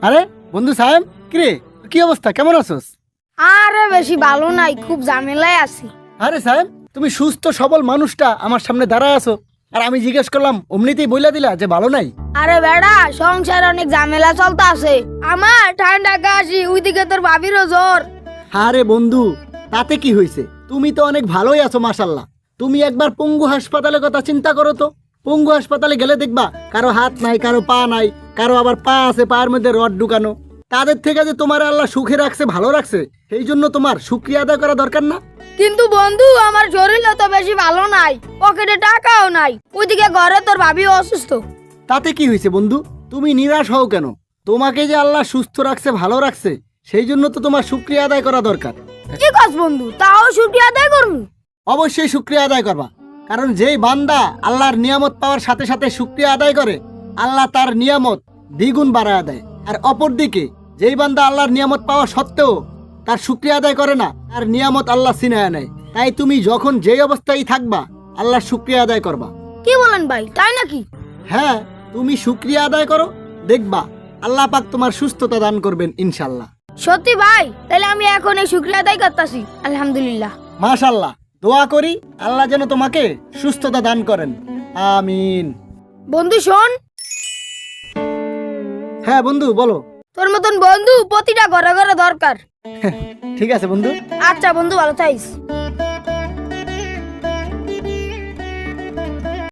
আরে বন্ধু সাহেব, কিরে কি অবস্থা, কেমন আছোস? আরে বেশি ভালো নাই, খুব ঝামেলায় আছি। আরে সাহেব, তুমি সুস্থ সবল মানুষটা আমার সামনে দাঁড়ায় আছো, আর আমি জিজ্ঞেস করলাম অমনিতেই বইলা দিলা যে ভালো নাই। আরে বেড়া, সংসারে অনেক ঝামেলা চলতে আছে। আমার ঠান্ডা কাশি, ওইদিকে তোর ভাবিরও জ্বর। আরে বন্ধু, তাতে কি হয়েছে? তুমি তো অনেক ভালোই আছো মাশাল্লাহ। তুমি একবার পঙ্গু হাসপাতালের কথা চিন্তা করো তো। পঙ্গু হাসপাতালে গেলে দেখবা কারো হাত নাই, কারো পা নাই, কারো আবার পা আছে, পায়ের মধ্যে রড ঢুকানো। তাদের থেকে যে তোমার আল্লাহ সুখে রাখছে, ভালো রাখছে, সেই জন্য তোমার শুকরিয়া আদায় করা দরকার না? কিন্তু বন্ধু, আমার শরীরও তো বেশি ভালো নাই, পকেটে টাকাও নাই, ওইদিকে ঘরে তোর ভাবিও অসুস্থ। তাতে কি হয়েছে বন্ধু? তুমি নিরাশ হও কেন? তোমাকে যে আল্লাহ সুস্থ রাখছে, ভালো রাখছে, সেই জন্য তো তোমার শুকরিয়া আদায় করা দরকার। কি কাজ বন্ধু, তাও শুকরিয়া আদায় করবো? অবশ্যই শুকরিয়া আদায় করবা, কারণ যেই বান্দা আল্লাহর নিয়ামত পাওয়ার সাথে সাথে শুকরিয়া আদায় করে, আল্লাহ তার নিয়ামত দ্বিগুণ বাড়ায় দেয়। আর অপরদিকে যেই বান্দা আল্লাহর নিয়ামত পাওয়া সত্ত্বেও তার শুকরিয়া আদায় করে না, তার নিয়ামত আল্লাহ ছিনায় নেয়। তাই তুমি যখন যেই অবস্থায় থাকবা, আল্লাহর শুকরিয়া আদায় করবা। কি বলেন ভাই, তাই নাকি? হ্যাঁ, তুমি শুকরিয়া আদায় করো, দেখবা আল্লাহ পাক তোমার সুস্থতা দান করবেন ইনশাল্লাহ। সত্যি ভাই? তাহলে আমি এখন এই শুকরিয়া আদায় করতেছি। আলহামদুলিল্লাহ। মাশাল্লাহ, দোয়া করি আল্লাহ যেন তোমাকে সুস্থতা দান করেন, আমিন। বন্ধু শোন, হ্যাঁ বন্ধু বলো। তোর মতন বন্ধু প্রতিটা ঘরে ঘরে দরকার। ঠিক আছে বন্ধু। আচ্ছা বন্ধু, ভালো থাকিস।